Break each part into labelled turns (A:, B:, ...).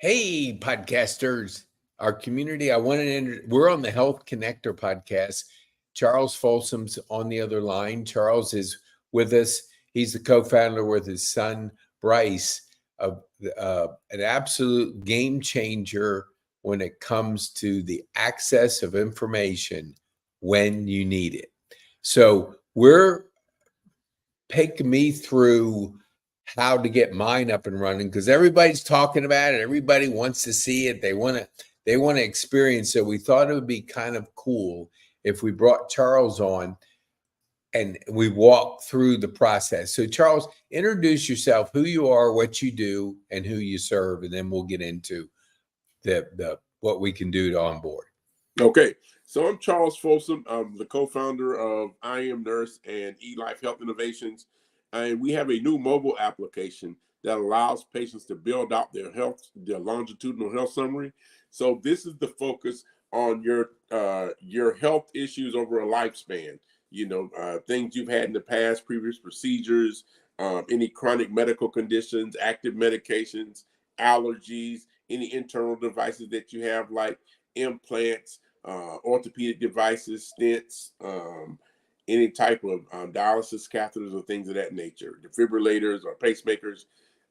A: Hey, podcasters, our community. We're on the Health Connector podcast. Charles Folsom's on the other line. Charles is with us. He's the co-founder with his son, Bryce, of an absolute game changer when it comes to the access of information when you need it. So we're taking me through how to get mine up and running because everybody's talking about it. Everybody wants to see it. They want to experience it. We thought it would be kind of cool if we brought Charles on and we walk through the process. So Charles, introduce yourself, who you are, what you do, and who you serve, and then we'll get into the what we can do to onboard.
B: Okay, so I'm Charles Folsom. I'm the co-founder of I Am Nurse and eLife Health Innovations, and we have a new mobile application that allows patients to build out their longitudinal health summary. So this is the focus on your health issues over a lifespan. Things you've had in the past, previous procedures, any chronic medical conditions, active medications, allergies, any internal devices that you have like implants, orthopedic devices, stents, any type of dialysis catheters or things of that nature, defibrillators or pacemakers,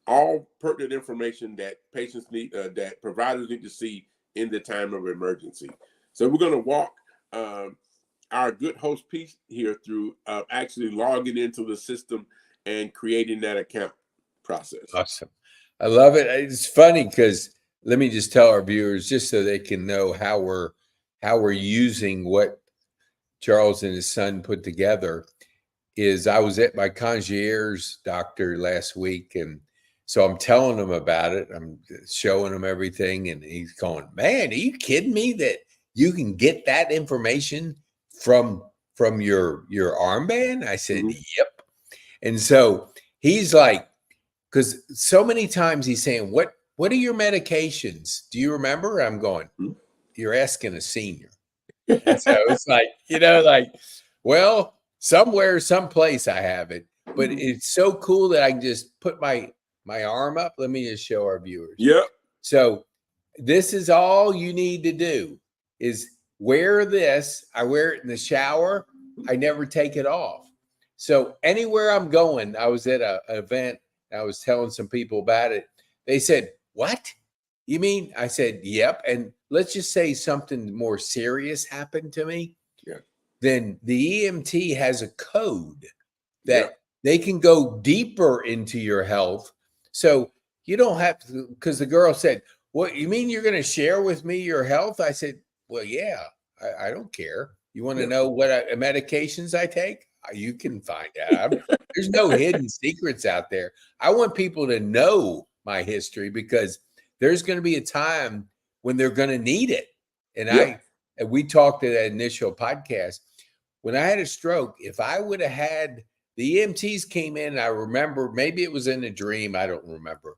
B: all pertinent information that patients need, that providers need to see in the time of emergency. So we're going to walk our good host piece here through actually logging into the system and creating that account process.
A: Awesome. I love it. It's funny because let me just tell our viewers, just so they can know how we're using what Charles and his son put together, is I was at my concierge doctor last week, and so I'm telling him about it. I'm showing him everything, and he's going, "Man, are you kidding me that you can get that information from your armband?" I said, "Yep." And so he's like, because so many times he's saying, what are your medications? Do you remember? I'm going, you're asking a senior. And so it's like, well, somewhere, someplace I have it. But it's so cool that I can just put my arm up. Let me just show our viewers.
B: Yep.
A: So this is all you need to do is wear this. I wear it in the shower. I never take it off. So anywhere I'm going, I was at an event. I was telling some people about it. They said, "What? You mean?" I said, "Yep." And let's just say something more serious happened to me.
B: Yeah.
A: Then the EMT has a code that they can go deeper into your health. So you don't have to, because the girl said, "What, you mean you're going to share with me your health?" I said, "Well, yeah, I don't care. You want to know what medications I take? You can find out. There's no hidden secrets out there. I want people to know my history because there's going to be a time when they're going to need it." And we talked at that initial podcast. When I had a stroke, if I would have had the EMTs came in, I remember, maybe it was in a dream, I don't remember.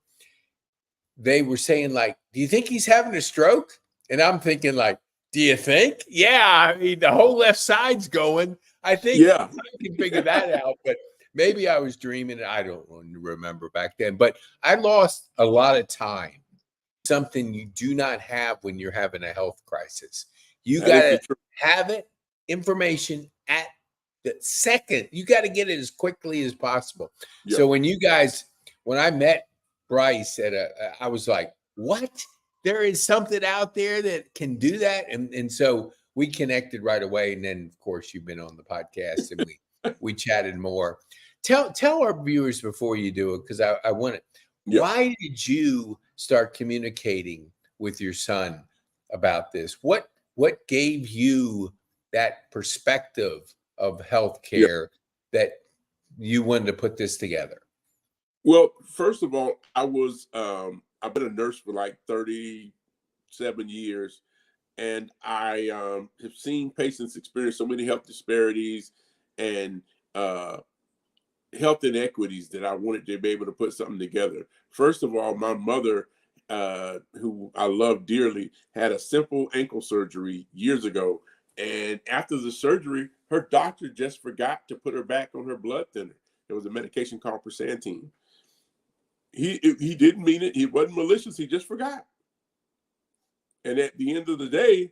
A: They were saying like, "Do you think he's having a stroke?" And I'm thinking like, "Do you think?" Yeah, I mean, the whole left side's going. I think I can figure that out, but maybe I was dreaming. I don't remember back then, but I lost a lot of time. Something you do not have when you're having a health crisis. You got to have it, information at the second. You got to get it as quickly as possible. So when I met Bryce I was like, "What? There is something out there that can do that?" And so we connected right away. And then of course you've been on the podcast and we chatted more. Tell our viewers before you do it, because I want it. Why did you start communicating with your son about this? What gave you that perspective of healthcare that you wanted to put this together?
B: Well, first of all, I've been a nurse for like 37 years, and I have seen patients experience so many health disparities and health inequities that I wanted to be able to put something together. First of all, my mother, who I love dearly, had a simple ankle surgery years ago. And after the surgery, her doctor just forgot to put her back on her blood thinner. There was a medication called Persantine. He didn't mean it. He wasn't malicious. He just forgot. And at the end of the day,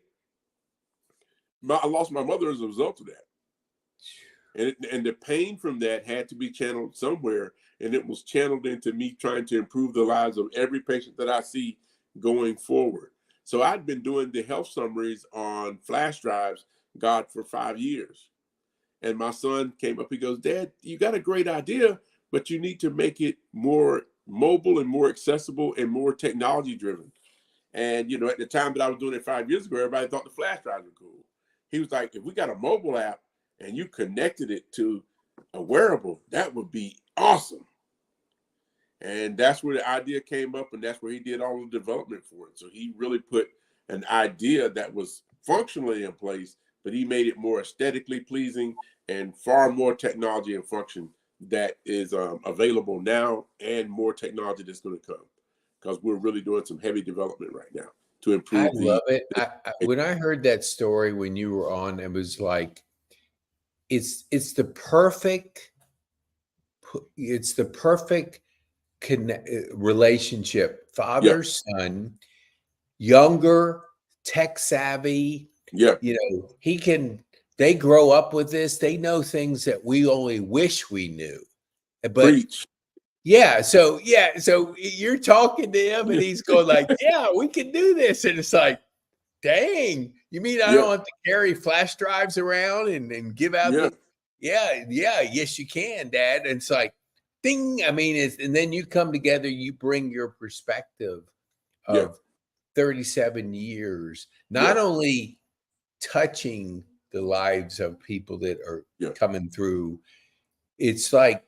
B: I lost my mother as a result of that. And the pain from that had to be channeled somewhere. And it was channeled into me trying to improve the lives of every patient that I see going forward. So I'd been doing the health summaries on flash drives, God, for 5 years. And my son came up, he goes, Dad, you got a great idea, but you need to make it more mobile and more accessible and more technology driven. And, you know, at the time that I was doing it 5 years ago, everybody thought the flash drives were cool. He was like, if we got a mobile app and you connected it to a wearable, that would be awesome. And that's where the idea came up, and that's where he did all the development for it. So he really put an idea that was functionally in place, but he made it more aesthetically pleasing and far more technology and function that is available now, and more technology that's going to come, because we're really doing some heavy development right now to improve.
A: I love it. When I heard that story when you were on, it was like, it's the perfect relationship, father, son, younger, tech savvy.
B: Yeah.
A: You know, they grow up with this. They know things that we only wish we knew. But
B: Preach.
A: so you're talking to him and he's going like, yeah, we can do this. And it's like, dang, you mean I don't have to carry flash drives around and give out yes, you can, Dad. And it's like, ding. I mean, and then you come together, you bring your perspective of 37 years, not only touching the lives of people that are coming through. It's like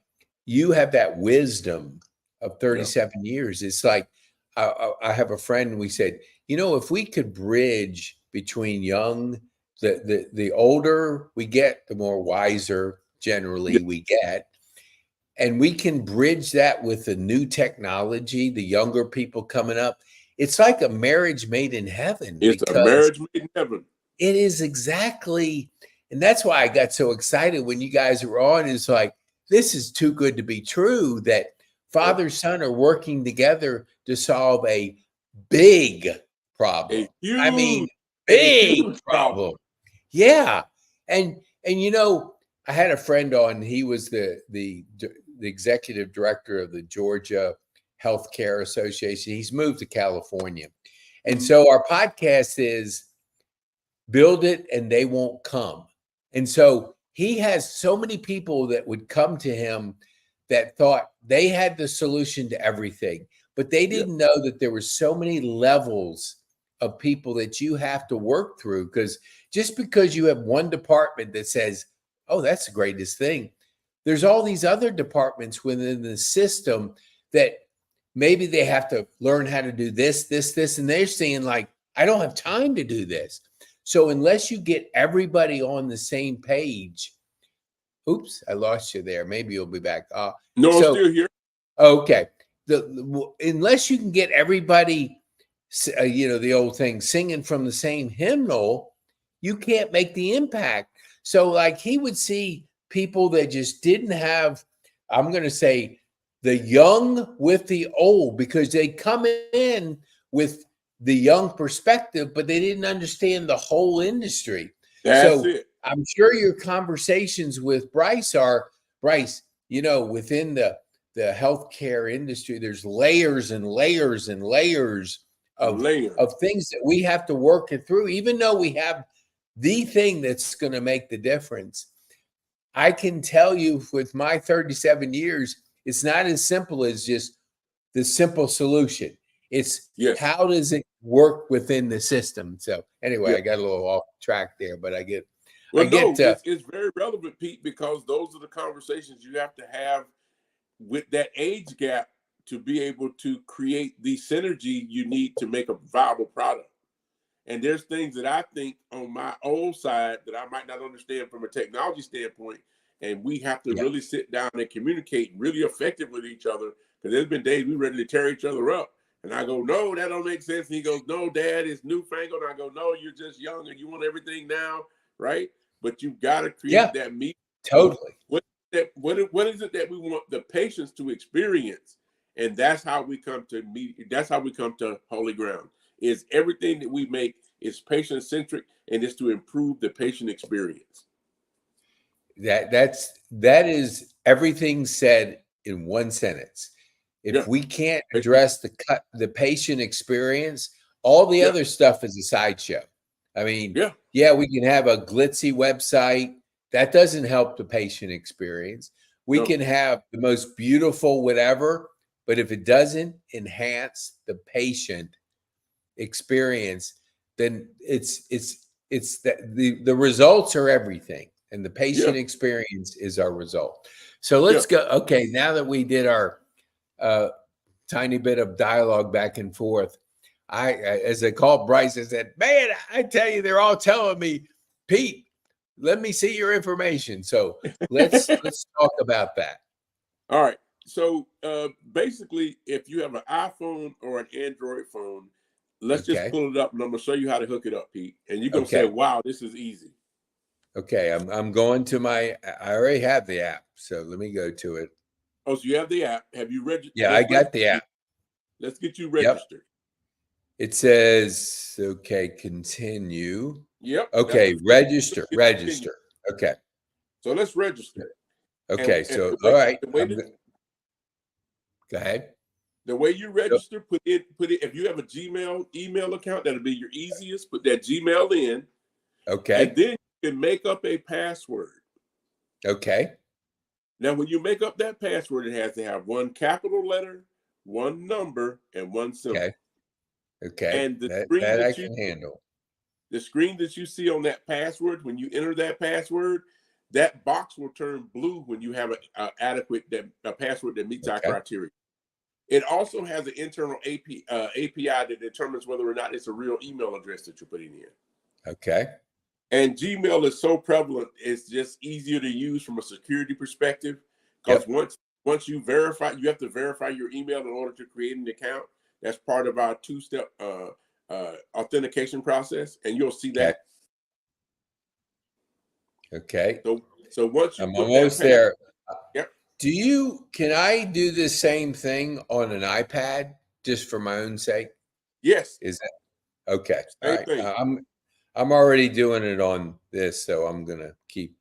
A: you have that wisdom of 37 years. It's like, I have a friend, we said, you know, if we could bridge between the older we get, the more wiser generally we get. And we can bridge that with the new technology, the younger people coming up. It's like a marriage made in heaven.
B: It's a marriage made in heaven.
A: It is exactly. And that's why I got so excited when you guys were on. It's like, this is too good to be true that father, son are working together to solve a big problem. Big problem. Yeah. And you know, I had a friend on, he was the executive director of the Georgia Healthcare Association. He's moved to California. And so our podcast is Build It and They Won't Come. And so he has so many people that would come to him that thought they had the solution to everything, but they didn't know that there were so many levels of people that you have to work through. Because just because you have one department that says, oh, that's the greatest thing, there's all these other departments within the system that maybe they have to learn how to do this, and they're saying like, I don't have time to do this. So unless you get everybody on the same page, oops, I lost you there. Maybe you'll be back.
B: No, I'm still here.
A: Okay. Unless you can get everybody, the old thing, singing from the same hymnal, you can't make the impact. So like he would see people that just didn't have, I'm going to say, the young with the old, because they come in with the young perspective, but they didn't understand the whole industry.
B: That's it.
A: I'm sure your conversations with Bryce, within the healthcare industry, there's layers and layers and layers of things that we have to work it through, even though we have the thing that's going to make the difference. I can tell you with my 37 years, it's not as simple as just the simple solution. It's how does it work within the system? So anyway, I got a little off track there, but I get.
B: It's very relevant, Pete, because those are the conversations you have to have with that age gap to be able to create the synergy you need to make a viable product. And there's things that I think on my own side that I might not understand from a technology standpoint. And we have to really sit down and communicate really effectively with each other. Because there's been days we're ready to tear each other up. And I go, no, that don't make sense. And he goes, no, Dad, it's newfangled. And I go, no, you're just young and you want everything now, right? But you've got to create that meeting.
A: Totally.
B: What is it that we want the patients to experience? And that's how we come to meet. That's how we come to holy ground. Is everything that we make is patient centric, and is to improve the patient experience.
A: That is everything said in one sentence. If we can't address the patient experience, all the other stuff is a sideshow. I mean, yeah, we can have a glitzy website. That doesn't help the patient experience. We can have the most beautiful whatever, but if it doesn't enhance the patient experience, then it's that the results are everything, and the patient experience is our result. So let's go. Okay, now that we did our tiny bit of dialogue back and forth, I as I called Bryce, I said, "Man, I tell you, they're all telling me, Pete, let me see your information." So let's talk about that.
B: All right. So basically, if you have an iPhone or an Android phone, let's just pull it up, and I'm gonna show you how to hook it up, Pete. And you're gonna say, "Wow, this is easy."
A: Okay, I'm going to I already have the app, so let me go to it.
B: Oh, so you have the app. Have you registered?
A: Yeah, I got the app.
B: Let's get you registered.
A: It says, okay, continue.
B: Yep.
A: Okay, register. Okay.
B: So let's register.
A: Okay, all right. Go ahead.
B: The way you register, put it. If you have a Gmail email account, that'll be your easiest. Put that Gmail in.
A: Okay.
B: And then you can make up a password.
A: Okay.
B: Now, when you make up that password, it has to have one capital letter, one number, and one symbol.
A: Okay.
B: And the
A: screen that I can handle.
B: The screen that you see on that password, when you enter that password, that box will turn blue when you have a password that meets our criteria. It also has an internal API that determines whether or not it's a real email address that you're putting in.
A: Okay.
B: And Gmail is so prevalent, it's just easier to use from a security perspective, because once you verify, you have to verify your email in order to create an account. That's part of our two-step authentication process, and you'll see that.
A: Okay.
B: So once you
A: I'm almost there. Can I do the same thing on an iPad just for my own sake?
B: Yes.
A: Is that okay?
B: Same
A: all right.
B: thing.
A: I'm already doing it on this, so I'm gonna keep.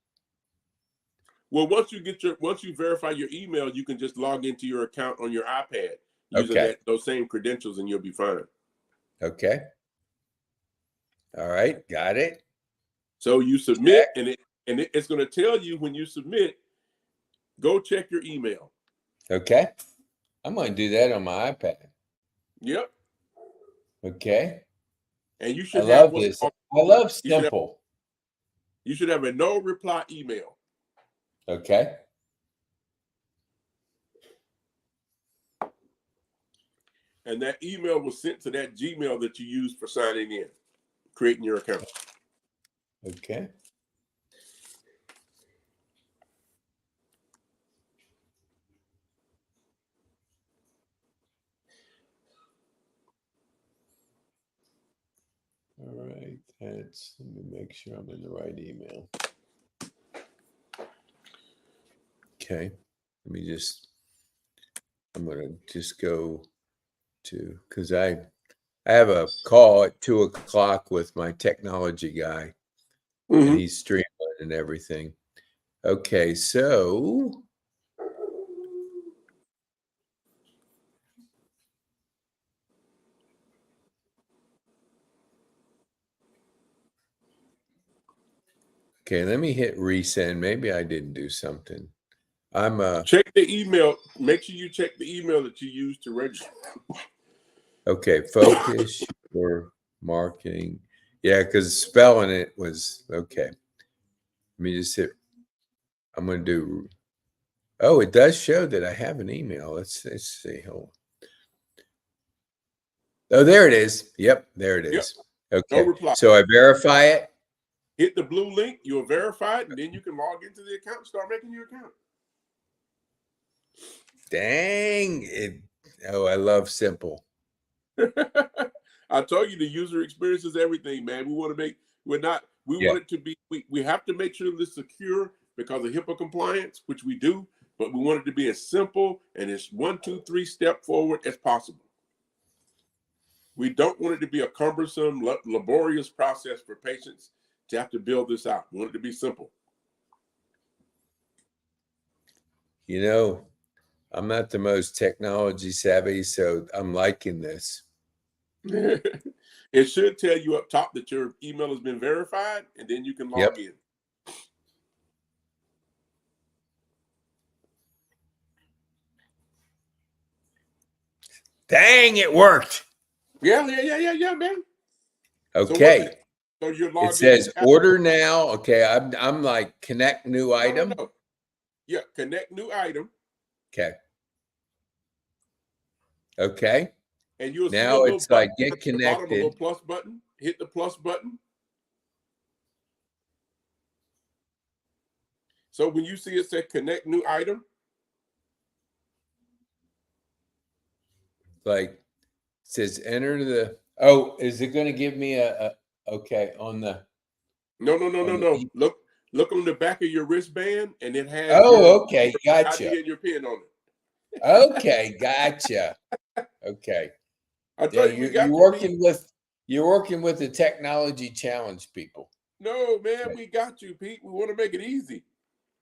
B: Well, once you verify your email, you can just log into your account on your iPad using those same credentials, and you'll be fine.
A: Okay. All right, got it.
B: So you submit, and it's going to tell you when you submit, go check your email.
A: Okay. I'm going to do that on my iPad.
B: Yep.
A: Okay.
B: And you should
A: have this. I love simple.
B: You should have a no reply email.
A: Okay.
B: And that email was sent to that Gmail that you used for signing in, creating your account.
A: Okay. All right. Let me make sure I'm in the right email. Okay. I'm going to just go to, because I have a call at 2:00 with my technology guy, and he's streamlining everything. Okay, so let me hit resend. Maybe I didn't do something.
B: Check the email. Make sure you check the email that you used to register.
A: Okay, focus your marketing. Yeah, because spelling it was okay. Let me just hit. I'm going to do. Oh, it does show that I have an email. Let's see. Hold on. Oh, there it is. Yep, there it is. Yep. Okay.
B: No reply.
A: So I verify it.
B: Hit the blue link. You'll verify it, and then you can log into the account and start making your account.
A: Dang it. Oh, I love simple.
B: I told you the user experience is everything, man. We want it to be, we have to make sure that it's secure because of HIPAA compliance, which we do, but we want it to be as simple and as 1, 2, 3 step forward as possible. We don't want it to be a cumbersome, laborious process for patients to have to build this out. We want it to be simple.
A: You know, I'm not the most technology savvy, so I'm liking this.
B: It should tell you up top that your email has been verified, and then you can log in.
A: Dang, it worked.
B: Yeah, man.
A: Okay.
B: So you're logged in.
A: It says order now. Okay, I'm like connect new item.
B: No. Yeah, connect new item.
A: Okay. Okay.
B: And you'll see a
A: now
B: little
A: it's like
B: button
A: get connected.
B: bottom, a little plus button. Hit the plus button. So when you see it say connect new item,
A: like it says enter the. Oh, is it going to give me a okay on the?
B: No. Look on the back of your wristband, and it has.
A: Oh, okay, gotcha.
B: ID and your pin on it.
A: Okay, gotcha. Okay.
B: I tell you,
A: you're working with the technology challenge people.
B: No, man, we got you, Pete. We want to make it easy.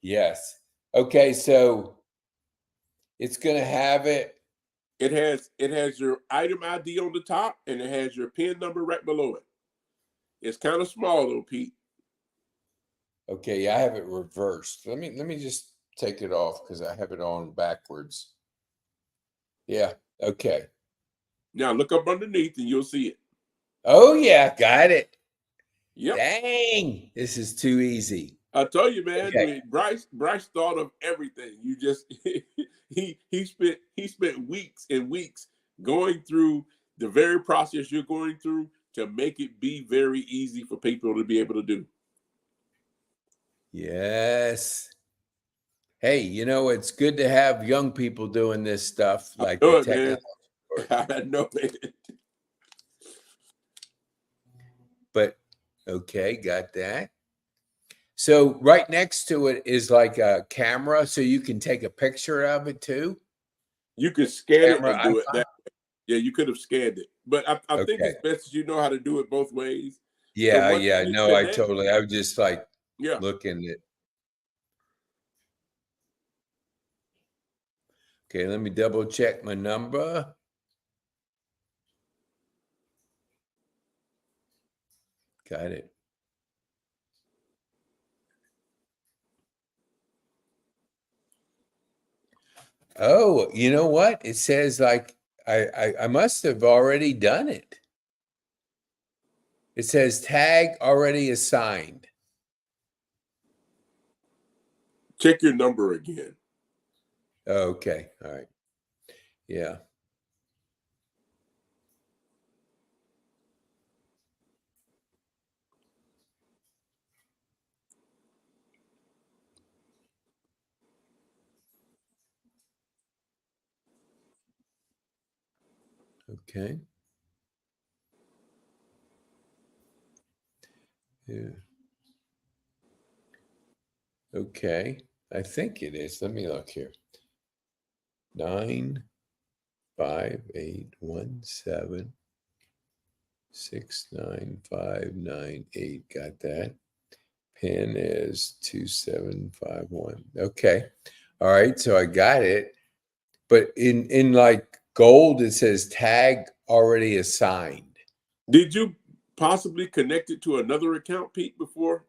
A: Yes. Okay, so it's going to have it.
B: It has your item ID on the top, and it has your PIN number right below it. It's kind of small though, Pete.
A: Okay, I have it reversed. Let me just take it off because I have it on backwards. Yeah. Okay.
B: Now look up underneath, and you'll see it.
A: Oh yeah, got it.
B: Yep.
A: Dang, this is too easy.
B: I tell you, man.
A: Okay.
B: I mean, Bryce thought of everything. You just he spent weeks and weeks going through the very process you're going through to make it be very easy for people to be able to do.
A: Yes. Hey, it's good to have young people doing this stuff like
B: I know
A: the
B: it,
A: technology.
B: man. I know it.
A: But okay, got that. So right next to it is like a camera, so you can take a picture of it too.
B: You could scan
A: Camera
B: it and do it
A: icon?
B: that way. Yeah, you could have scanned it. But I
A: Okay.
B: think it's best that you know how to do it both ways.
A: Yeah,
B: So
A: yeah. No, I was just like looking at. Okay, let me double check my number. Got it. Oh, you know what? It says like I must have already done it. It says tag already assigned.
B: Check your number again.
A: Okay. All right. Yeah. Okay. Yeah. Okay. I think it is. Let me look here. 9, 5, 8, 1, 7, 6, 9, 5, 9, 8. Got that. PIN is 2751. Okay. All right. So I got it. But in like gold, it says tag already assigned.
B: Did you possibly connect it to another account, Pete, before?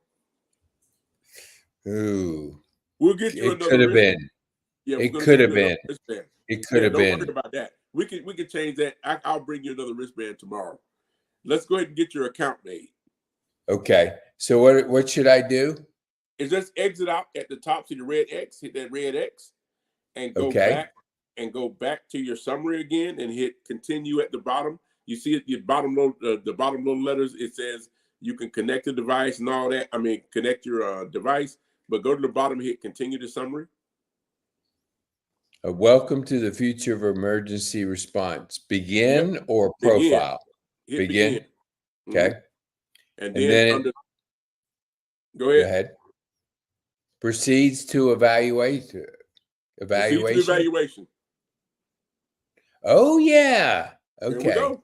A: Ooh.
B: We'll get you another.
A: It could have been.
B: Yeah,
A: it could have been. It could have been.
B: Don't worry about that. We can change that. I'll bring you another wristband tomorrow. Let's go ahead and get your account made.
A: Okay. So what should I do?
B: Is just exit out at the top, see the red X, hit that red X, and go back to your summary again and hit continue at the bottom. You see at the bottom little letters, it says you can connect the device and all that. I mean, connect your device, but go to the bottom, hit continue the summary.
A: Welcome to the future of emergency response. Begin or profile? Begin. Okay.
B: And then go ahead.
A: Proceeds to evaluate.
B: Proceed to the
A: Evaluation?
B: evaluation.
A: Oh, yeah.
B: There we
A: Okay.
B: go.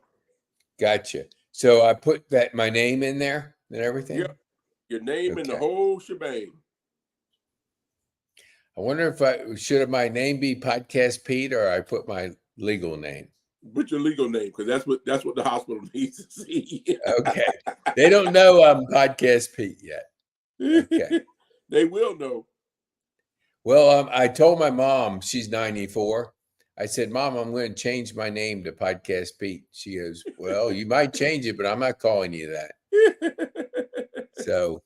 A: Gotcha. So I put my name in there and everything?
B: Yep. Your name and the
A: Okay.
B: whole shebang.
A: I wonder if should my name be Podcast Pete or I put my legal name?
B: Put your legal name, because that's what the hospital needs to see.
A: Okay. They don't know I'm Podcast Pete yet. Okay.
B: They will know.
A: Well, I told my mom, she's 94. I said, Mom, I'm going to change my name to Podcast Pete. She goes, well, you might change it, but I'm not calling you that. So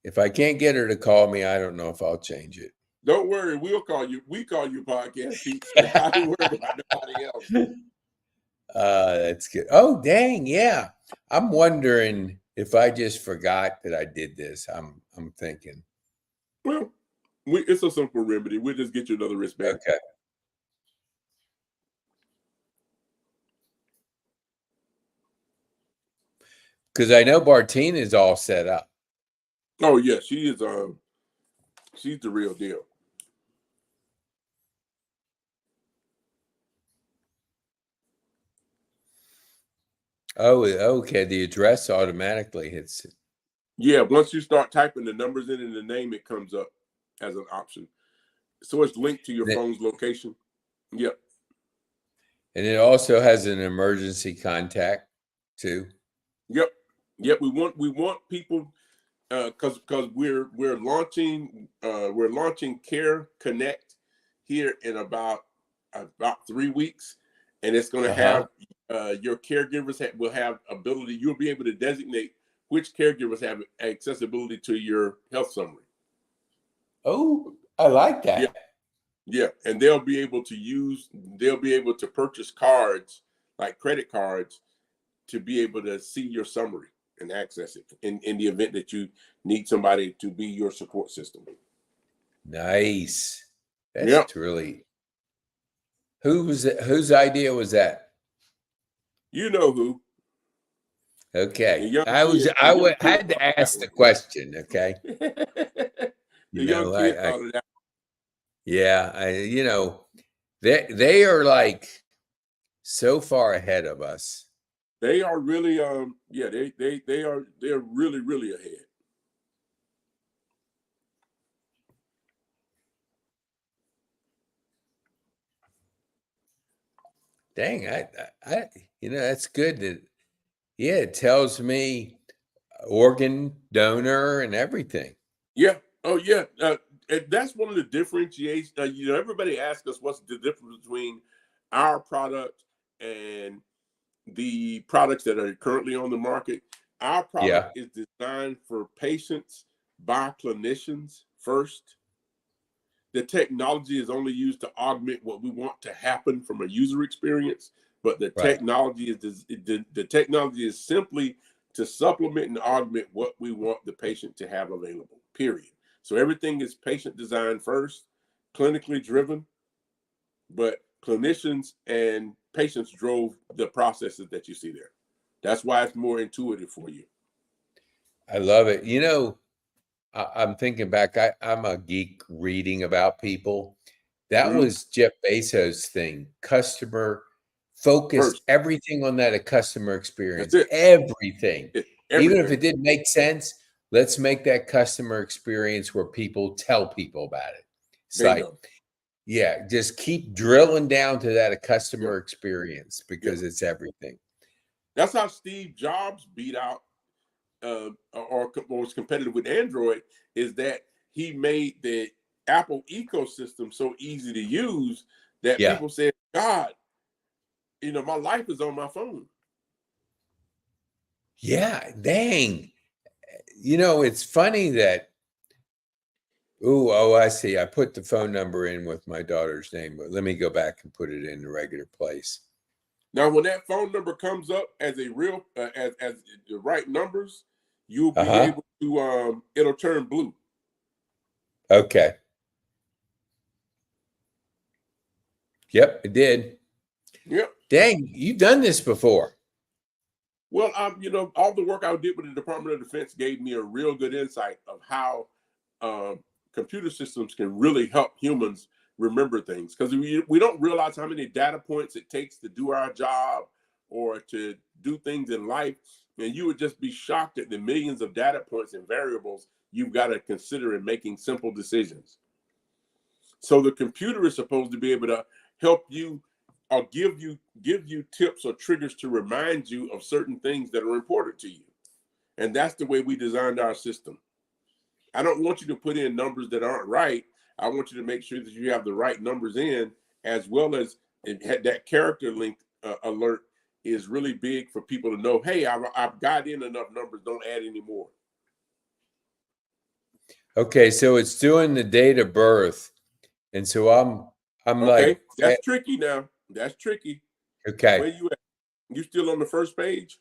A: if I can't get her to call me, I don't know if I'll change it.
B: Don't worry, we'll call you. We call you Podcast Pete. So I don't worry about nobody else.
A: That's good. Oh, dang, yeah. I'm wondering if I just forgot that I did this. I'm thinking.
B: Well, it's a simple remedy. We'll just get you another wristband.
A: Okay. Because I know Bartine is all set up.
B: Oh yeah, she is. She's the real deal.
A: Oh, okay. The address automatically hits it.
B: Yeah, once you start typing the numbers in the name, it comes up as an option. So it's linked to your phone's location. Yep.
A: And it also has an emergency contact too.
B: Yep. We want people, because we're launching Care Connect here in about 3 weeks, and it's going to have your caregivers will have ability. You'll be able to designate which caregivers have accessibility to your health summary.
A: Oh, I like that.
B: Yeah, and they'll be able to purchase cards, like credit cards, to be able to see your summary and access it in the event that you need somebody to be your support system.
A: Nice. That's really. Whose idea was that?
B: You know who.
A: Okay. I had to ask the question, okay?
B: The young kid thought of that.
A: Yeah, they are like so far ahead of us.
B: They are really they're really, really ahead.
A: Dang, I that's good that it tells me organ donor and everything.
B: Yeah. Oh yeah. And that's one of the differentiations. Everybody asks us what's the difference between our product and the products that are currently on the market. Our product is designed for patients by clinicians first. The technology is only used to augment what we want to happen from a user experience, but the technology is simply to supplement and augment what we want the patient to have available, period. So everything is patient designed first, clinically driven, but clinicians and patients drove the processes that you see there. That's why it's more intuitive for you.
A: I love it. I'm thinking back. I'm a geek reading about people. That was Jeff Bezos' thing. Customer focused everything on that, a customer experience. Everything. Even if it didn't make sense, let's make that customer experience where people tell people about it. It's like, just keep drilling down to that, a customer experience, because it's everything.
B: That's how Steve Jobs beat out or was competitive with Android, is that he made the Apple ecosystem so easy to use that people said, God, my life is on my phone.
A: Yeah, dang. It's funny that, I see. I put the phone number in with my daughter's name, but let me go back and put it in the regular place.
B: Now, when that phone number comes up as a real, as the right numbers, you'll be able to, it'll turn blue.
A: Okay. Yep, it did.
B: Yep.
A: Dang, you've done this before.
B: Well, all the work I did with the Department of Defense gave me a real good insight of how computer systems can really help humans remember things, because we don't realize how many data points it takes to do our job or to do things in life. And you would just be shocked at the millions of data points and variables you've got to consider in making simple decisions. So the computer is supposed to be able to help you or give you tips or triggers to remind you of certain things that are important to you. And that's the way we designed our system. I don't want you to put in numbers that aren't right. I want you to make sure that you have the right numbers in, as well as that character link alert is really big for people to know, hey, I've got in enough numbers, don't add any more.
A: Okay, so it's doing the date of birth. And so I'm
B: Okay,
A: like,
B: that's tricky now. That's tricky.
A: okay.
B: Where you at? You still on the first page?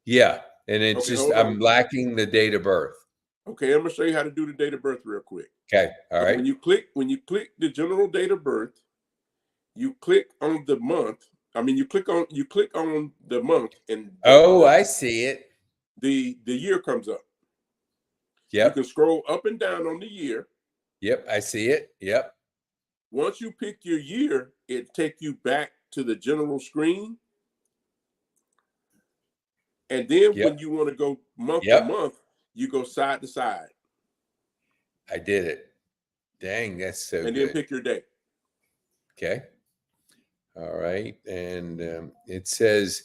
A: Yeah. And it's
B: Okay,
A: just,
B: hold
A: I'm
B: on.
A: lacking the date of birth.
B: Okay, I'm gonna show you how to do the date of birth real quick.
A: Okay. All
B: So
A: right.
B: when you click the general date of birth, you click on the month. I mean, you click on the month, and
A: I see it.
B: the year comes up. You can
A: Yep.
B: scroll up and down on the year.
A: Yep. I see it. Yep.
B: Once you pick your year, it take you back to the general screen. And then
A: Yep.
B: when you want to go month to
A: Yep.
B: month, you go side to side.
A: I did it. Dang, that's so
B: And
A: good.
B: then pick your day.
A: Okay. All right. And it says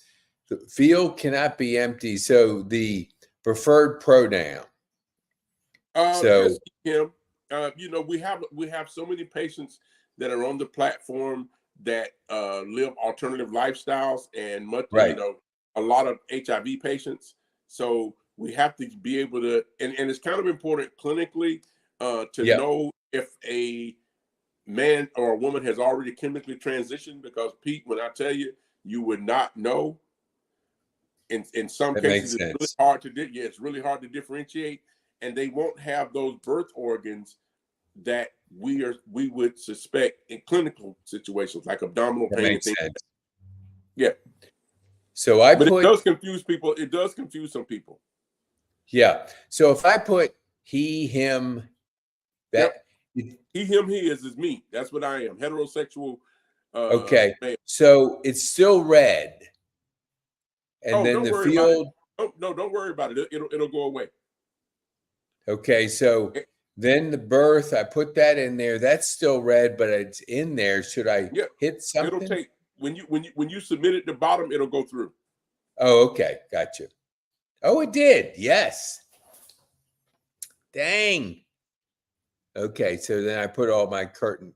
A: the field cannot be empty. So the preferred pronoun. So,
B: Just him. We have so many patients that are on the platform that live alternative lifestyles, and
A: right.
B: a lot of HIV patients. So we have to be able to, and it's kind of important clinically to
A: Yep.
B: know if a man or a woman has already chemically transitioned, because Pete, when I tell you, you would not know. In some
A: That
B: cases,
A: makes
B: it's really
A: sense.
B: hard to it's really hard to differentiate, and they won't have those birth organs that we would suspect in clinical situations like abdominal
A: That
B: pain and
A: makes
B: things.
A: sense.
B: Yeah.
A: So I
B: But it
A: put,
B: does confuse people. It does confuse some people.
A: yeah. So if I put he, him,
B: Yep.
A: that,
B: He, him, he is me. That's what I am. Heterosexual.
A: okay.
B: Male.
A: So it's still red. And
B: Oh,
A: then
B: don't
A: the
B: worry about it.
A: field,
B: Oh, no, don't worry about it. It'll go away.
A: okay. So then the birth, I put that in there. That's still red, but it's in there. Should I
B: Yeah.
A: hit
B: It'll
A: something?
B: take when you submit it at the bottom, it'll go through.
A: Oh, okay. Gotcha. Oh, it did. Yes. Dang. Okay. So then I put all my curtain.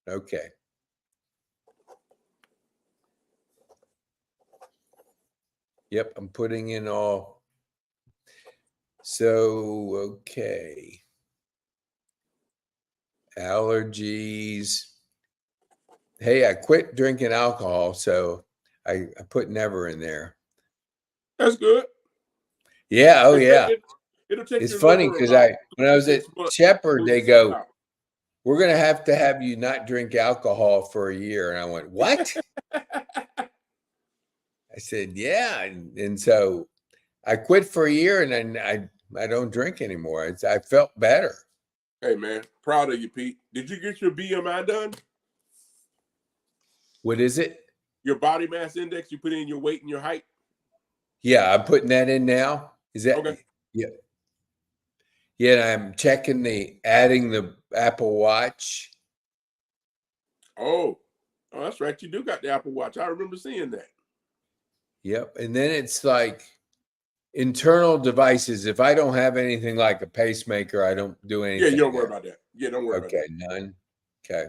A: Okay. Yep. I'm putting in all. So, okay. Allergies. Hey, I quit drinking alcohol. So I put never in there.
B: That's good.
A: Yeah. Oh, yeah.
B: It'll take
A: It's
B: your
A: funny
B: liver
A: because
B: about
A: when
B: 3
A: I
B: to
A: was at
B: 6 months to
A: Shepherd,
B: clean
A: they
B: itself
A: go,
B: out.
A: we're going to have you not drink alcohol for a year. And I went, what? I said, yeah. And so I quit for a year, and then I don't drink anymore. I felt better.
B: Hey, man, proud of you, Pete. Did you get your BMI done?
A: What is it?
B: Your body mass index? You put in your weight and your height?
A: Yeah, I'm putting that in now. Is that,
B: Okay.
A: yeah. Yeah, I'm checking adding the Apple Watch.
B: Oh, that's right. You do got the Apple Watch. I remember seeing that.
A: Yep. And then it's like internal devices. If I don't have anything like a pacemaker, I don't do anything.
B: Yeah, you don't worry about that. Yeah, don't worry about
A: Okay,
B: that.
A: none. Okay.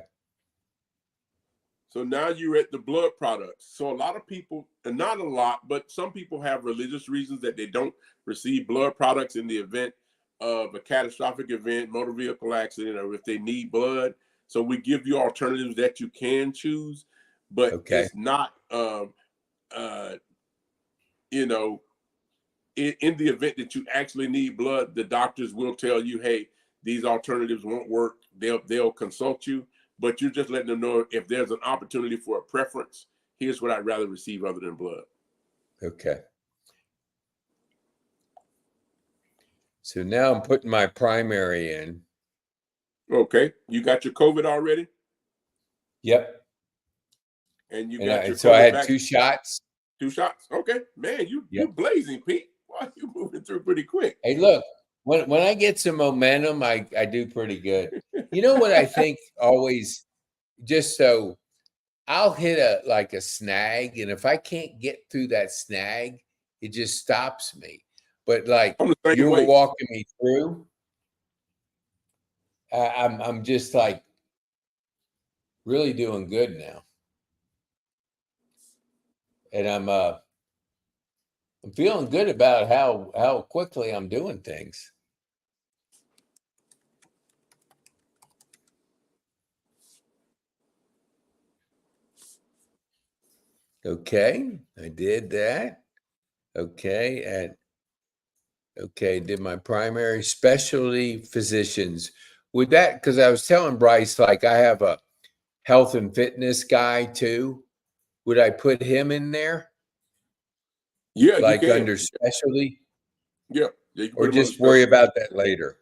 B: So now you're at the blood products. So a lot of people, and not a lot, but some people have religious reasons that they don't receive blood products in the event of a catastrophic event, motor vehicle accident, or if they need blood. So we give you alternatives that you can choose, but
A: Okay.
B: it's not, you know, in the event that you actually need blood, the doctors will tell you, hey, these alternatives won't work. They'll consult you, but you're just letting them know if there's an opportunity for a preference. Here's what I'd rather receive other than blood.
A: Okay. So now I'm putting my primary in.
B: Okay. You got your COVID already?
A: Yep.
B: And you got your
A: So I
B: COVID
A: had
B: vaccine?
A: 2 shots.
B: 2 shots? Okay. Man, you
A: Yep.
B: blazing, Pete. Why you moving through pretty quick?
A: Hey, look, when I get some momentum, I do pretty good. You know what I think always, just so I'll hit a snag, and if I can't get through that snag, it just stops me. But like
B: I'm the same
A: you're
B: way.
A: walking me through, I'm just like really doing good now, and I'm feeling good about how quickly I'm doing things. Okay, I did that. Okay, did my primary specialty physicians. With that, because I was telling Bryce, like I have a health and fitness guy too. Would I put him in there,
B: Yeah, you
A: like
B: can.
A: under specialty,
B: Yeah, you can
A: or
B: put him on the
A: just worry
B: special.
A: about that later?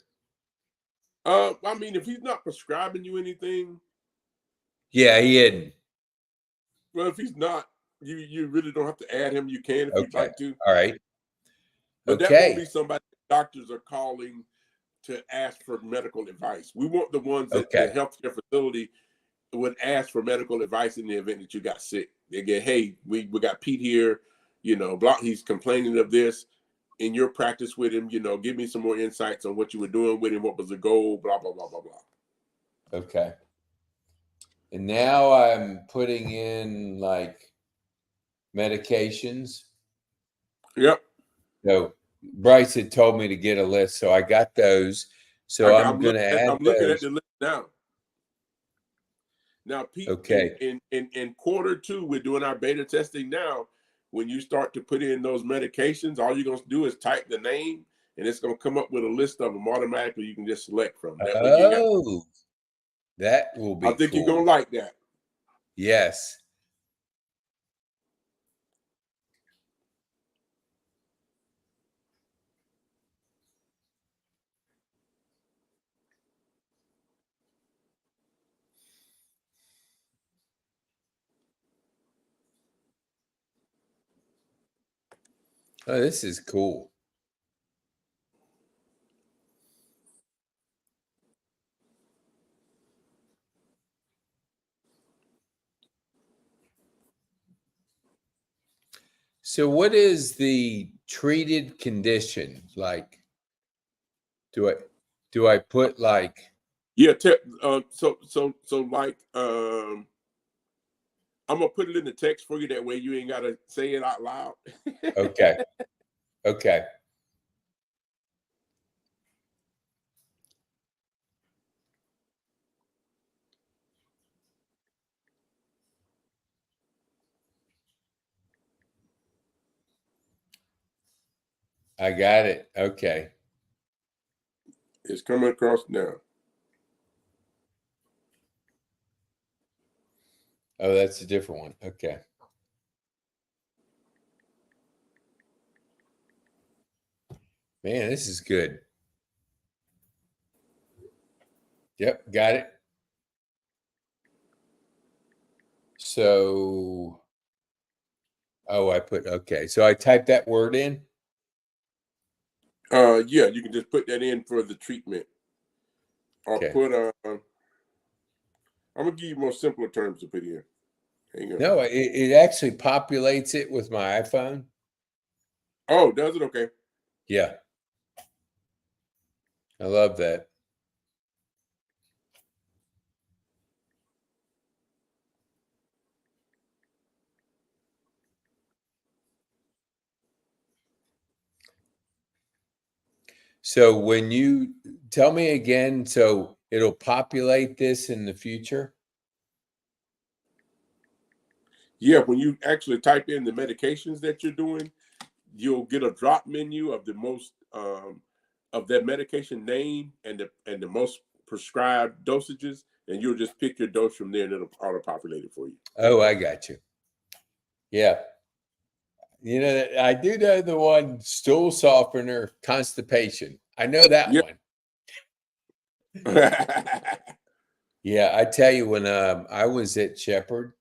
B: I mean, if he's not prescribing you anything,
A: Yeah, he isn't.
B: well, if he's not, you really don't have to add him. You can if you'd
A: Okay.
B: like to,
A: All right.
B: but that won't
A: Okay.
B: be somebody doctors are calling to ask for medical advice. We want the ones that the
A: Okay.
B: healthcare facility would ask for medical advice in the event that you got sick. They get, hey, we got Pete here, he's complaining of this. In your practice with him, give me some more insights on what you were doing with him, what was the goal, blah, blah, blah, blah, blah.
A: Okay. And now I'm putting in like medications.
B: Yep.
A: So Bryce had told me to get a list, so I got those. So I'm
B: I'm
A: going
B: looking
A: to
B: at
A: add
B: I'm looking at
A: those.
B: the list now. Now, Pete,
A: Okay.
B: in quarter two, we're doing our beta testing now. When you start to put in those medications, all you're going to do is type the name, and it's going to come up with a list of them automatically. You can just select from. That way, you ain't got.
A: Oh, that will
B: I
A: be
B: think you're going
A: cool.
B: to like that.
A: Yes. Oh, this is cool. So what is the treated condition? Like, do I put like,
B: Yeah. So like, I'm gonna put it in the text for you. That way, you ain't got to say it out loud.
A: okay, okay. I got it. Okay.
B: It's coming across now.
A: Oh, that's a different one. Okay. Man, this is good. Yep, got it. So, oh, okay. So I typed that word in.
B: Yeah, you can just put that in for the treatment, or
A: Okay.
B: put. I'm gonna give you more simpler terms to put in. Hang on.
A: No, it actually populates it with my iPhone.
B: Oh, does it? Okay.
A: Yeah. I love that. So when you tell me again, so it'll populate this in the future?
B: Yeah, when you actually type in the medications that you're doing, you'll get a drop menu of the most of that medication name and the most prescribed dosages, and you'll just pick your dose from there, and it'll auto populate it for you.
A: Oh, I got you. Yeah. You know, I do know the one, stool softener, constipation. I know that
B: Yeah,
A: one. Yeah, I tell you, when I was at Shepherd,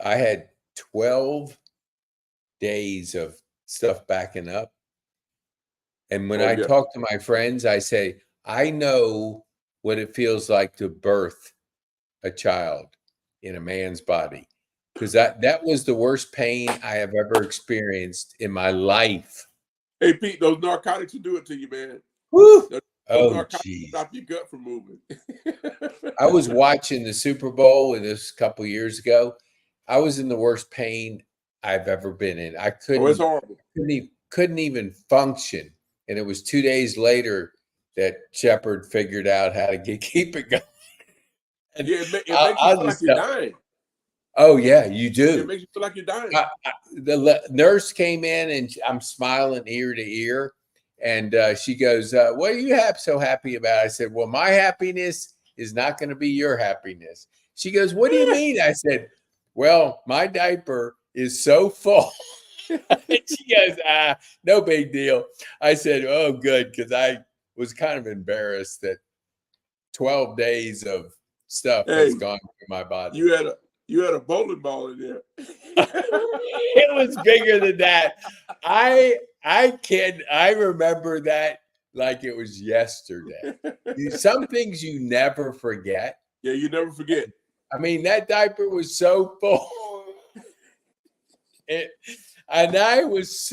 A: I had 12 days of stuff backing up. And when
B: Oh
A: I
B: yeah.
A: talk to my friends, I say, I know what it feels like to birth a child in a man's body, because that was the worst pain I have ever experienced in my life.
B: Hey Pete, those narcotics will do it to you, man.
A: Woo!
B: Those
A: Oh,
B: narcotics
A: geez.
B: stop your gut from moving.
A: I was watching the Super Bowl, and this a couple years ago. I was in the worst pain I've ever been in. I
B: Oh, it's
A: couldn't
B: horrible.
A: couldn't even function. And it was 2 days later that Shepard figured out how to keep it going. And
B: Yeah, it makes you
A: I'll
B: feel like
A: just
B: you're
A: tell.
B: dying.
A: Oh yeah, you
B: It
A: do.
B: makes you feel like you're dying.
A: The nurse came in, and I'm smiling ear to ear, and she goes, "What are you so happy about?" I said, "Well, my happiness is not going to be your happiness." She goes, "What do you mean?" I said, "Well, my diaper is so full." And she goes, no big deal. I said, "Oh, good," because I was kind of embarrassed that 12 days of stuff has
B: Hey,
A: gone through my body.
B: you had a bowling ball in there.
A: It was bigger than that. I remember that like it was yesterday. Some things you never forget.
B: Yeah, you never forget.
A: I mean, that diaper was so full. It, and I was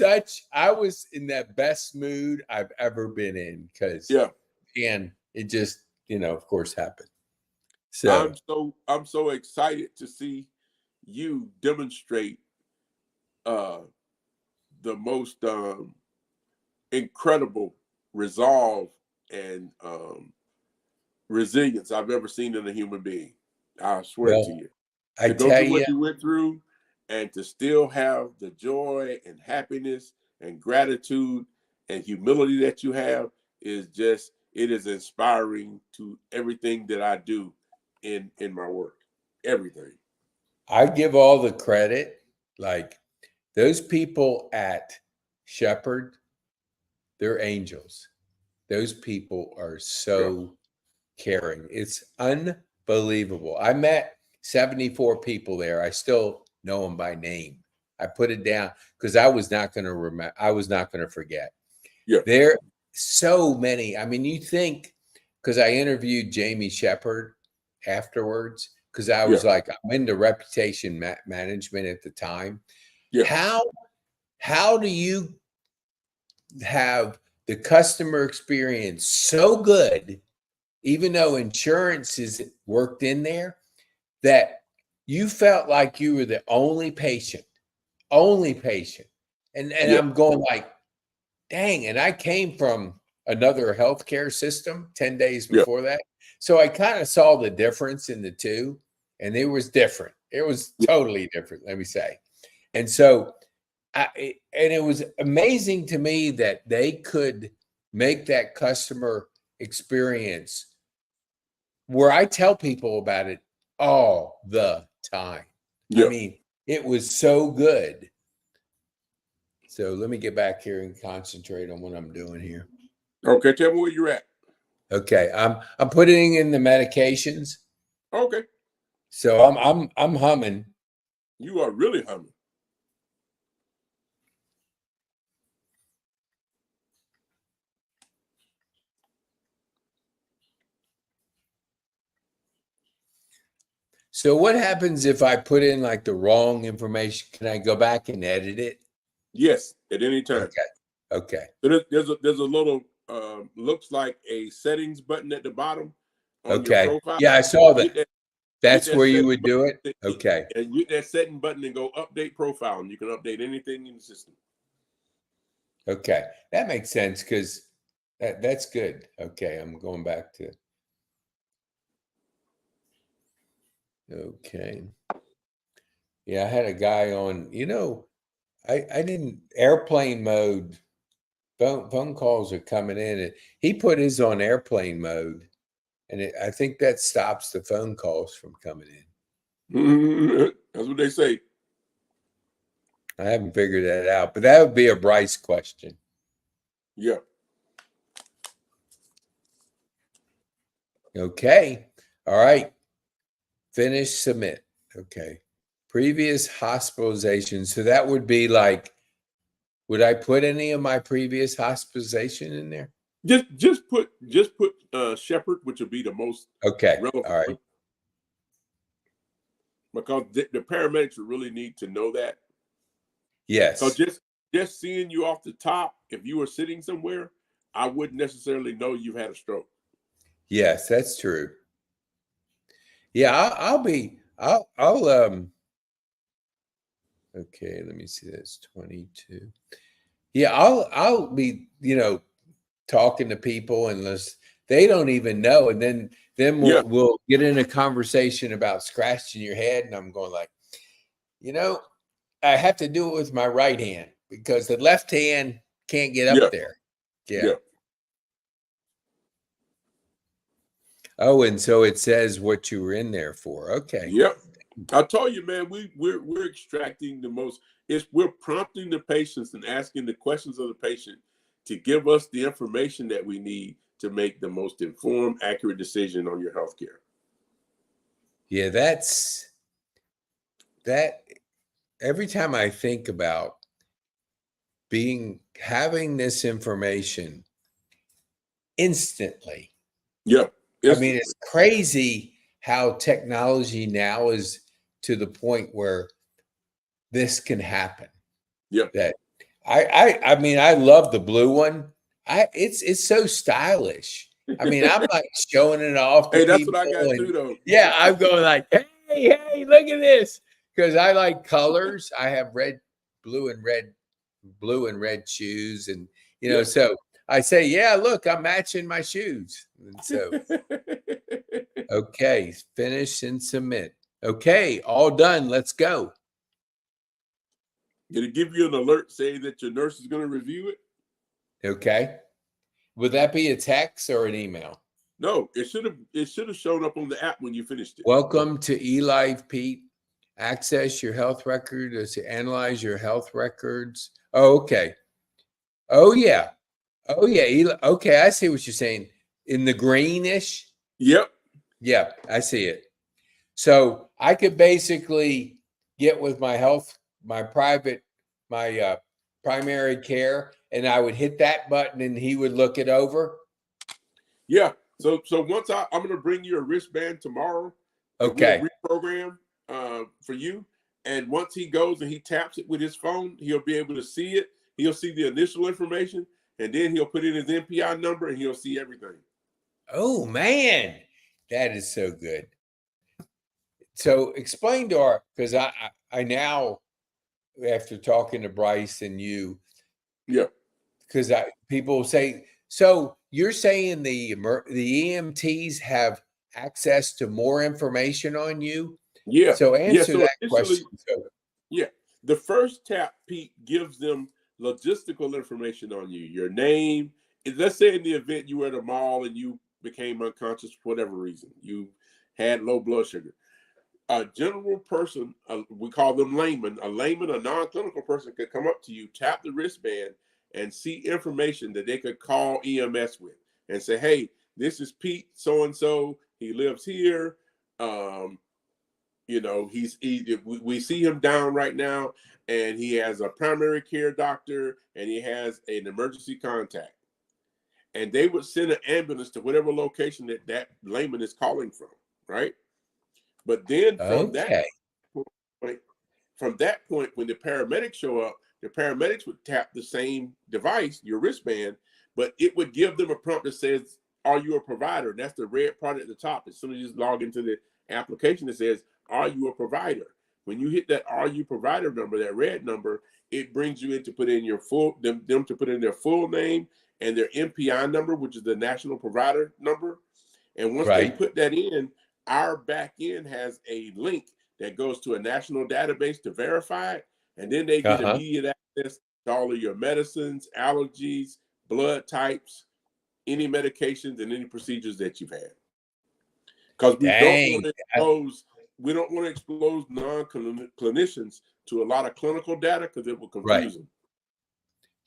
A: in that best mood I've ever been in, because,
B: Yeah.
A: and it just, of course, happened.
B: I'm
A: So,
B: so excited to see you demonstrate uh the most incredible resolve and resilience I've ever seen in a human being. I swear
A: well,
B: to you.
A: I
B: To go
A: tell
B: through
A: you,
B: what you went through and to still have the joy and happiness and gratitude and humility that you have is just, it is inspiring to everything that I do in my work. Everything.
A: I give all the credit. Like, those people at Shepherd, they're angels. Those people are
B: Yeah.
A: so caring. It's unbelievable. I met 74 people there. I still know them by name. I put it down because I was not going to remember. I was not going to forget.
B: Yeah.
A: There so many. I mean, you think, because I interviewed Jamie Shepard afterwards, because I
B: Yeah.
A: was like, I'm into reputation management at the time.
B: Yeah.
A: How do you have the customer experience so good, even though insurance is worked in there, that you felt like you were the only patient? And
B: Yeah.
A: I'm going like, dang. And I came from another healthcare system 10 days
B: Yeah.
A: before that. So I kind of saw the difference in the two, and it was different. It was totally different, let me say. And so, and it was amazing to me that they could make that customer experience where I tell people about it all the time. I
B: Yeah.
A: mean, it was so good. So let me get back here and concentrate on what I'm doing here.
B: Okay. Tell me where you're at.
A: Okay, I'm putting in the medications,
B: Okay.
A: so I'm humming.
B: You are really humming.
A: So what happens if I put in like the wrong information? Can I go back and edit it?
B: Yes, at any time.
A: Okay. Okay.
B: So there's a little looks like a settings button at the bottom on your
A: Okay.
B: profile.
A: Yeah, I saw
B: Hit
A: that.
B: that hit
A: That's
B: that
A: where you
B: setting
A: would do it?
B: button
A: Okay.
B: and hit that setting button and go update profile, and you can update anything in the system.
A: Okay. That makes sense, because that's good. Okay, I'm going back to, okay. Yeah, I had a guy on, I didn't, airplane mode. Phone calls are coming in, and he put his on airplane mode, and I think that stops the phone calls from coming in.
B: That's what they say.
A: I haven't figured that out, but that would be a Bryce question.
B: Yeah.
A: Okay. All right. Finish, submit. Okay. Previous hospitalization. So that would be like, would I put any of my previous hospitalization in there?
B: Just put Shepherd, which would be the most
A: Okay.
B: relevant
A: All right.
B: one, because the paramedics would really need to know that. Because
A: Yes.
B: just seeing you off the top, if you were sitting somewhere, I wouldn't necessarily know you've had a stroke.
A: Yes, that's true. Yeah, okay, let me see this 22. Yeah, I'll be, talking to people unless they don't even know. And then
B: Yeah,
A: we'll get in a conversation about scratching your head. And I'm going like, you know, I have to do it with my right hand because the left hand can't get
B: yeah,
A: up there. Yeah.
B: yeah.
A: Oh, and so it says what you were in there for. Okay.
B: Yep. I told you, man, we're extracting the most. We're prompting the patients and asking the questions of the patient to give us the information that we need to make the most informed, accurate decision on your healthcare.
A: Yeah, that every time I think about having this information instantly.
B: Yeah.
A: I mean, it's crazy how technology now is to the point where this can happen.
B: Yeah.
A: That I mean, I love the blue one. It's so stylish. I mean, I'm like showing it off to
B: Hey, that's
A: people,
B: what I got too,
A: and
B: though.
A: yeah, I'm going like, hey, look at this, because I like colors. I have blue, and red shoes, and
B: Yeah.
A: so I say, yeah, look, I'm matching my shoes, and so. Okay, finish and submit. Okay, all done. Let's go.
B: It'll give you an alert saying that your nurse is going to review it.
A: Okay. Would that be a text or an email?
B: No, it should have shown up on the app when you finished it.
A: Welcome to eLife, Pete. Access your health record to analyze your health records. Oh, okay. Oh, yeah. Oh, yeah. Okay, I see what you're saying. In the greenish?
B: Yep.
A: Yeah, I see it. So I could basically get with my primary care, and I would hit that button and he would look it over.
B: Yeah. So once I'm going to bring you a wristband tomorrow that we'll
A: Okay.
B: reprogram for you. And once he goes and he taps it with his phone, he'll be able to see it. He'll see the initial information, and then he'll put in his NPI number, and he'll see everything.
A: Oh man, that is so good. So explain to because I now, after talking to Bryce and you,
B: Yeah.
A: because people say, so you're saying the EMTs have access to more information on you?
B: Yeah.
A: So
B: Yeah.
A: answer
B: So
A: that
B: initially,
A: question. So,
B: yeah, the first tap, Pete, gives them logistical information on you, your name. Let's say in the event you were at a mall and you became unconscious for whatever reason, you had low blood sugar. A general person, we call them layman, a non-clinical person could come up to you, tap the wristband, and see information that they could call EMS with and say, hey, this is Pete so-and-so. He lives here. We see him down right now, and he has a primary care doctor, and he has an emergency contact. And they would send an ambulance to whatever location that layman is calling from, right? But then
A: okay.
B: from that point, when the paramedics show up, the paramedics would tap the same device, your wristband, but it would give them a prompt that says, are you a provider? And that's the red part at the top. As soon as you log into the application, it says, are you a provider? When you hit that are you provider number, that red number, it brings you in to put in your them to put in their full name and their NPI number, which is the national provider number. And once they
A: Right.
B: put that in, our back end has a link that goes to a national database to verify it. And then they get immediate access to all of your medicines, allergies, blood types, any medications, and any procedures that you've had. Because we don't want to expose non-clinicians to a lot of clinical data because it will confuse them.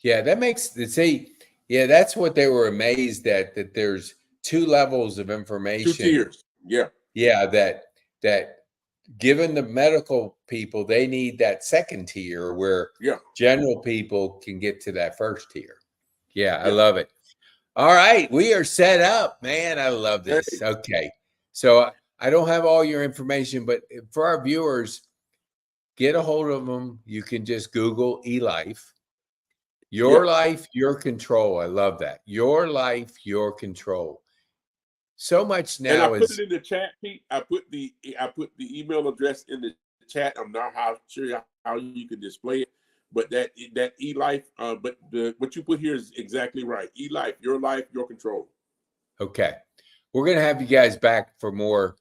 A: Yeah, that makes see. Yeah, that's what they were amazed at, that there's two levels of
B: 2
A: information.
B: tiers. Yeah.
A: Yeah, that given the medical people, they need that second tier where
B: Yeah.
A: general people can get to that first tier. Yeah, I
B: Yeah.
A: love it. All right, we are set up, man. I love this.
B: Hey.
A: Okay. So I don't have all your information, but for our viewers, get a hold of them. You can just Google eLife. Your
B: Yeah.
A: life, your control. I love that. Your life, your control. So much
B: And I
A: now
B: put
A: is
B: it in the chat, Pete. I put the email address in the chat. I'm not sure how you can display it, but that eLife, but what you put here is exactly right. eLife, your control.
A: okay. We're gonna have you guys back for more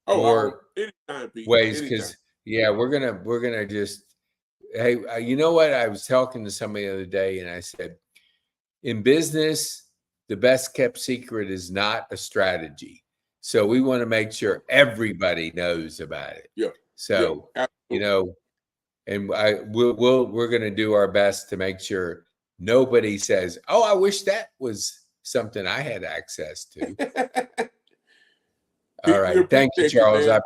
B: Anytime, Pete.
A: ways
B: Anytime.
A: because yeah, we're gonna just hey, you know what? I was talking to somebody the other day, and I said, in business, the best kept secret is not a strategy. So we want to make sure everybody knows about it.
B: Yeah.
A: So
B: Yeah,
A: you know, and we're going to do our best to make sure nobody says, "Oh, I wish that was something I had access to." All
B: Pete, we
A: right, thank you,
B: appreciate you,
A: Charles.
B: man.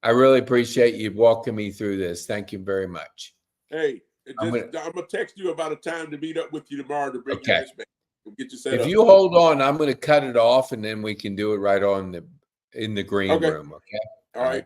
A: I really appreciate you walking me through this. Thank you very much.
B: Hey,
A: I'm
B: gonna text you about a time to meet up with you tomorrow to bring you this back. We'll get you set up.
A: If you hold on, I'm going to cut it off, and then we can do it right in the green
B: Okay.
A: room. Okay.
B: All right.